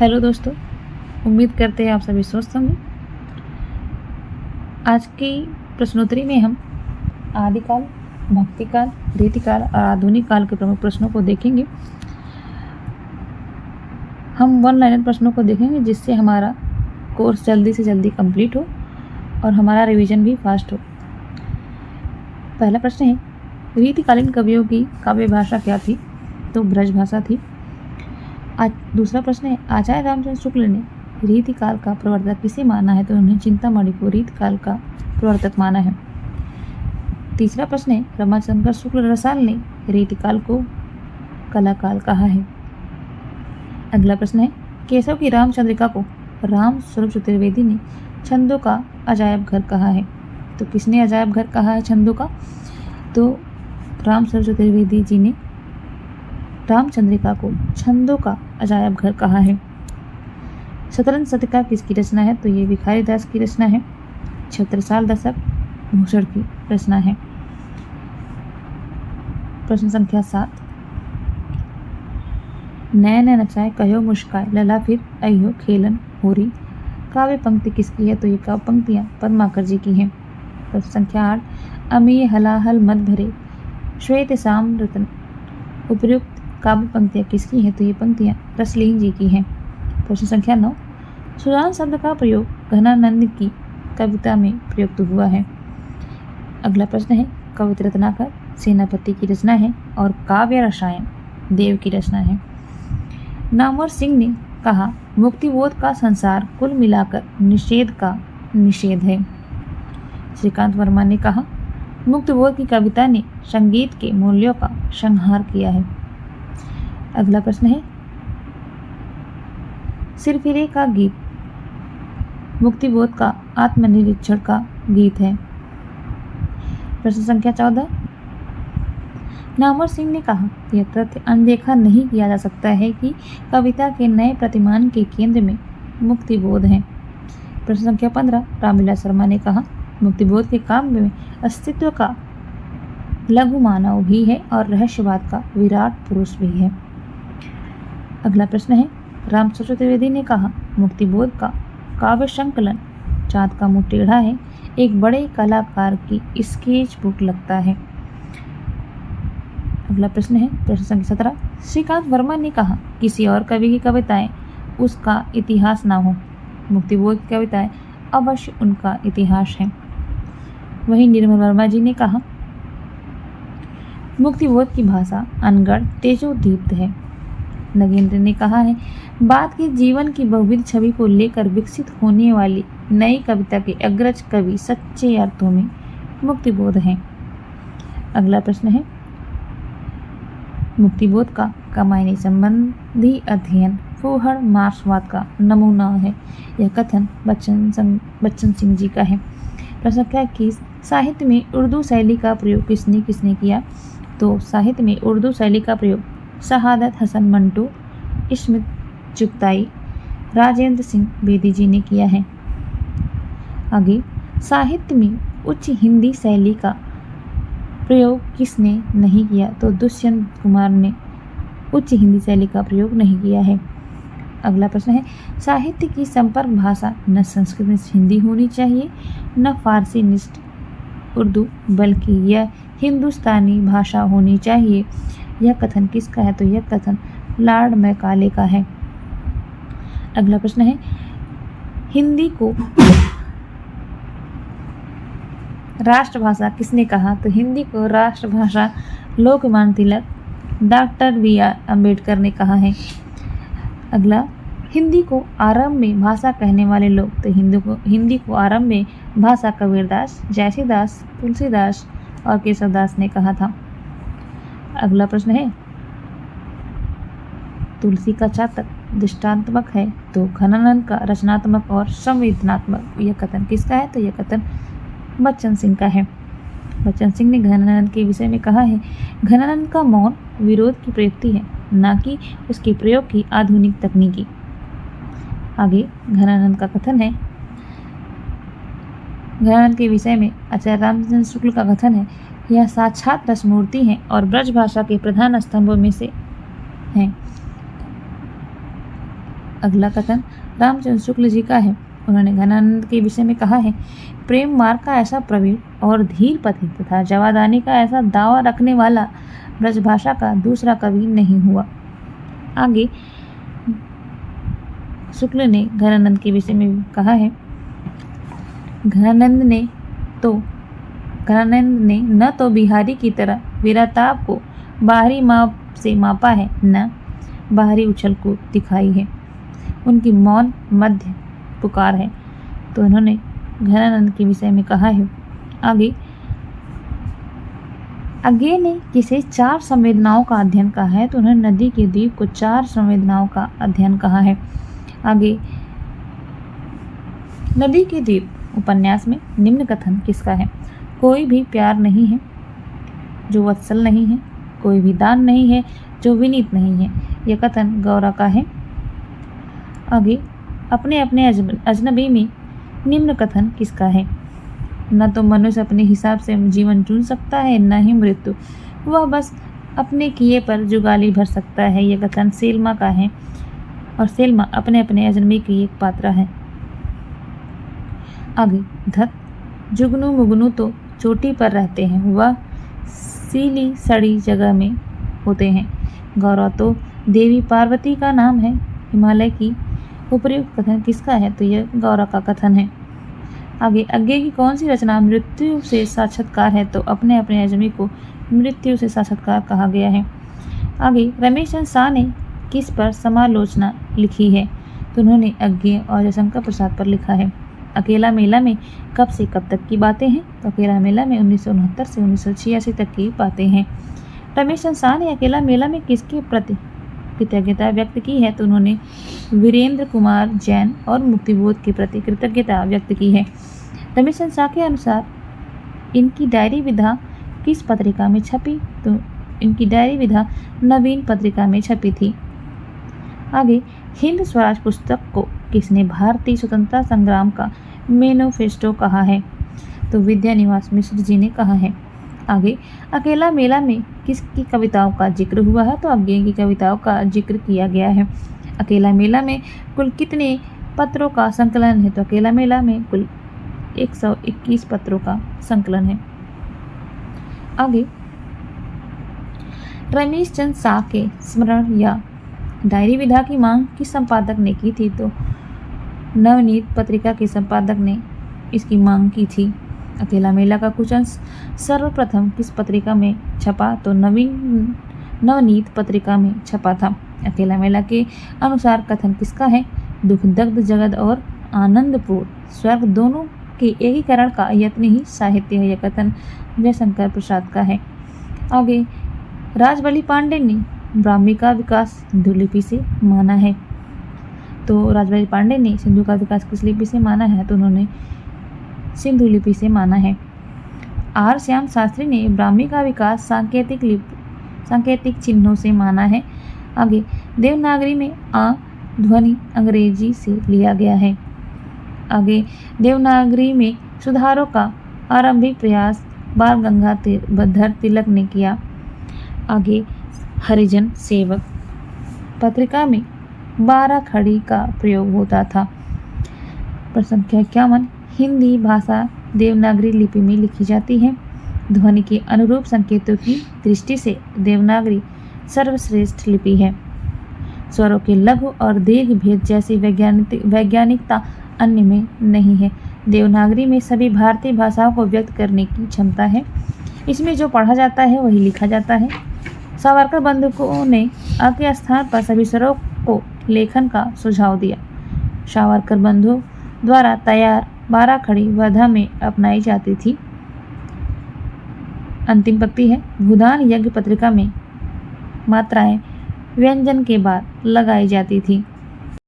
Hello दोस्तों, उम्मीद करते हैं आप सभी स्वस्थ होंगे। आज की प्रश्नोत्तरी में हम आदिकाल, भक्तिकाल, रीतिकाल और आधुनिक काल के प्रमुख प्रश्नों को देखेंगे। हम वन लाइनर प्रश्नों को देखेंगे जिससे हमारा कोर्स जल्दी से जल्दी कंप्लीट हो और हमारा रिवीजन भी फास्ट हो। पहला प्रश्न है, रीतिकालीन कवियों की काव्य भाषा क्या थी? तो ब्रज भाषा थी। आज दूसरा प्रश्न है, आचार्य रामचंद्र शुक्ल ने रीतिकाल का प्रवर्तक किसे माना है? तो उन्होंने चिंतामणि को रीतिकाल का प्रवर्तक माना है। तीसरा प्रश्न है, रमाशंकर शुक्ल रसाल ने रीतिकाल को कलाकाल कहा है। अगला प्रश्न है, केशव की रामचंद्रिका को राम स्वरूप चतुर्वेदी ने छंदों का अजायब घर कहा है। तो किसने अजायब घर कहा है छंदों का? तो राम स्वरूप चतुर्वेदी जी ने रामचंद्रिका को छंदों का अजायब घर कहा है। शतरंज शतका किसकी रचना है? तो ये भिखारी दास की रचना है। छत्रसाल दशक भूषण की रचना है। प्रश्न संख्या 7, नए नए नचाए कहो मुस्काए लला फिर अयो खेलन होरी काव्य पंक्ति किसकी है? तो ये काव्य पंक्तियां पद्माकर जी की हैं। प्रश्न संख्या 8, अमीय हलाहल मत भरे श्वेत शाम रतन उपयुक्त काव्य पंक्तियां किसकी हैं? तो ये पंक्तियां रसलीन जी की हैं। प्रश्न संख्या 9, सुजान शब्द का प्रयोग घनानंद की कविता में प्रयुक्त हुआ है। अगला प्रश्न है, कविता रत्नाकर सेनापति की रचना है और काव्य रसायन देव की रचना है। नामवर सिंह ने कहा, मुक्तिबोध का संसार कुल मिलाकर निषेध का निषेध है। श्रीकांत वर्मा ने कहा, मुक्तिबोध की कविता ने संगीत के मूल्यों का संहार किया है। अगला प्रश्न है, सिरफिरे का गीत मुक्तिबोध का आत्मनिरीक्षण का गीत है। प्रश्न संख्या 14, नामवर सिंह ने कहा, यह तथ्य अनदेखा नहीं किया जा सकता है कि कविता के नए प्रतिमान के केंद्र में मुक्तिबोध है। प्रश्न संख्या 15, रामविलास शर्मा ने कहा, मुक्तिबोध के काव्य में अस्तित्व का लघु मानव भी है और रहस्यवाद का विराट पुरुष भी है। अगला प्रश्न है, राम स्वरूप चतुर्वेदी ने कहा, मुक्तिबोध का काव्य संकलन चाँद का मुँह टेढ़ा है, एक बड़े कलाकार की स्केच बुक लगता है। अगला प्रश्न है, प्रश्न संख्या 17, श्रीकांत वर्मा ने कहा, किसी और कवि की कविताएं उसका इतिहास ना हो, मुक्तिबोध की कविताएं अवश्य उनका इतिहास है। वहीं निर्मल वर्मा जी ने कहा, मुक्तिबोध की भाषा अनगढ़ तेजोदीप्त है। नगेंद्र ने कहा है, बात के जीवन की बहुविध छवि को लेकर विकसित होने वाली नई कविता के अग्रज कवि सच्चे अर्थों में मुक्तिबोध हैं। अगला प्रश्न है, मुक्तिबोध का कमायनी संबंधी अध्ययन फूहड़ मार्क्सवाद का नमूना है। यह कथन बच्चन सिंह जी का है। प्रश्न संख्या 21, साहित्य में उर्दू शैली का प्रयोग किसने किसने किया? तो साहित्य में उर्दू शैली का प्रयोग शहादत हसन मंटू, स्मित चुगताई, राजेंद्र सिंह बेदी जी ने किया है। आगे, साहित्य में उच्च हिंदी शैली का प्रयोग किसने नहीं किया? तो दुष्यंत कुमार ने उच्च हिंदी शैली का प्रयोग नहीं किया है। अगला प्रश्न है, साहित्य की संपर्क भाषा न संस्कृत निष्ठ हिंदी होनी चाहिए न फारसी निष्ठ उर्दू, बल्कि यह हिंदुस्तानी भाषा होनी चाहिए। यह कथन किसका है? तो यह कथन लॉर्ड मैकाले का है। अगला प्रश्न है, हिंदी को राष्ट्रभाषा किसने कहा? तो हिंदी को राष्ट्रभाषा लोकमान्य तिलक डॉक्टर B.R. अम्बेडकर ने कहा है। अगला, हिंदी को आरंभ में भाषा कहने वाले लोग, तो हिंदी को आरंभ में भाषा कबीरदास, जयसीदास, तुलसीदास और केशवदास ने कहा था। अगला प्रश्न है, तुलसी का चातक दृष्टांतमक है तो घनानंद का रचनात्मक और संवेदनात्मक। यह कथन किसका है? तो यह कथन बच्चन सिंह का है। बच्चन सिंह ने घनानंद के विषय में कहा है, घनानंद का मौन विरोध की प्रयुक्ति है, न कि उसके प्रयोग की आधुनिक तकनीकी। आगे घनानंद का कथन है, घनानंद के विषय में आचार्य रामचंद्र शुक्ल का कथन है, यह साक्षात रसमूर्ति हैं और ब्रज भाषा के प्रधान स्तंभों में से हैं। अगला कथन रामचंद्र शुक्ल जी का है। उन्होंने घनानंद के विषय में कहा है, प्रेम मार्ग का ऐसा प्रवीण और धीर पथिक तथा जवादानी का ऐसा दावा रखने वाला ब्रजभाषा का दूसरा कवि नहीं हुआ। आगे शुक्ल ने घनानंद के विषय में कहा है, घनानंद ने न तो बिहारी की तरह विरताप को बाहरी माप से मापा है, न बाहरी उछल को दिखाई है। उनकी मौन मध्य पुकार है। तो उन्होंने घनानंद के विषय में कहा है। आगे ने किसे 4 संवेदनाओं का अध्ययन कहा है, तो उन्होंने नदी के द्वीप को 4 संवेदनाओं का अध्ययन कहा है। आगे नदी के द्वीप उपन्यास में निम्न कथन किसका है? कोई भी प्यार नहीं है जो वत्सल नहीं है, कोई भी दान नहीं है जो विनीत नहीं है। यह कथन गौरा का है। आगे अपने अपने अजनबी में निम्न कथन किसका है? न तो मनुष्य अपने हिसाब से जीवन चुन सकता है, न ही मृत्यु, वह बस अपने किए पर जुगाली भर सकता है। यह कथन सेल्मा का है और सेल्मा अपने अपने अजनबी की एक पात्रा है। आगे धत जुगनू मुगनू तो चोटी पर रहते हैं, वह सीली सड़ी जगह में होते हैं। गौरा तो देवी पार्वती का नाम है। हिमालय की उपयुक्त कथन किसका है? तो यह गौरा का कथन है। आगे अज्ञे की कौन सी रचना मृत्यु से साक्षात्कार है? तो अपने अपने अजनबी को मृत्यु से साक्षात्कार कहा गया है। आगे रमेश चंद्र शाह ने किस पर समालोचना लिखी है? तो उन्होंने अज्ञे और जयशंकर प्रसाद पर लिखा है। अकेला मेला में कब से कब तक की बातें हैं? तो अकेला मेला में 1969 से 1986 तक की बातें हैं। रमेश चंद्र शाह ने अकेला मेला में किसके प्रति कृतज्ञता व्यक्त की है? तो उन्होंने वीरेंद्र कुमार जैन और मुक्तिबोध के प्रति कृतज्ञता व्यक्त की है। रमेश चंद्र शाह के अनुसार इनकी डायरी विधा किस पत्रिका में छपी? तो इनकी डायरी विधा नवीन पत्रिका में छपी थी। आगे हिंद स्वराज पुस्तक को किसने भारतीय स्वतंत्रता संग्राम का मैनिफेस्टो कहा है? तो विद्यानिवास मिश्र जी ने कहा है। आगे अकेला मेला में किसकी कविताओं का जिक्र हुआ है? तो अज्ञे की कविताओं का जिक्र किया गया है। अकेला मेला में कुल कितने पत्रों का संकलन है? तो अकेला मेला में कुल 121 पत्रों का संकलन है। आगे रमेश चंद्र शाह के स्मरण या डायरी विधा की मांग किस संपादक ने की थी? तो नवनीत पत्रिका के संपादक ने इसकी मांग की थी। अकेला मेला का कुछ अंश सर्वप्रथम किस पत्रिका में छपा? तो नवनीत पत्रिका में छपा था। अकेला मेला के अनुसार कथन किसका है? दुखदग्ध जगत और आनंदपूर्ण स्वर्ग दोनों के एकीकरण का यत्न ही साहित्य है। यह कथन जयशंकर प्रसाद का है। आगे राजबली पांडे ने ब्राह्मी का विकास सिंधु लिपि से माना है। तो राजबली पांडे ने सिंधु का विकास किस लिपि से माना है? तो उन्होंने सिंधु लिपि से माना है। आर श्याम शास्त्री ने ब्राह्मी का विकास सांकेतिक चिन्हों से माना है। आगे देवनागरी में आ ध्वनि अंग्रेजी से लिया गया है। आगे देवनागरी में सुधारों का आरंभिक प्रयास बाल गंगाधर तिलक ने किया। आगे हरिजन सेवक पत्रिका में 12 खड़ी का प्रयोग होता था। प्रश्न संख्या 51 हिंदी भाषा देवनागरी लिपि में लिखी जाती है। ध्वनि के अनुरूप संकेतों की दृष्टि से देवनागरी सर्वश्रेष्ठ लिपि है। स्वरों के लघु और दीर्घ भेद जैसी वैज्ञानिकता अन्य में नहीं है। देवनागरी में सभी भारतीय भाषाओं को व्यक्त करने की क्षमता है। इसमें जो पढ़ा जाता है वही लिखा जाता है। सावरकर बंधुओं ने अ के स्थान पर सभी स्वरों को लेखन का सुझाव दिया। सावरकर बंधुओं द्वारा तैयार 12 खड़ी वर्धा में अपनाई जाती थी। अंतिम पंक्ति है भूदान यज्ञ पत्रिका में मात्राएं व्यंजन के बाद लगाई जाती थी।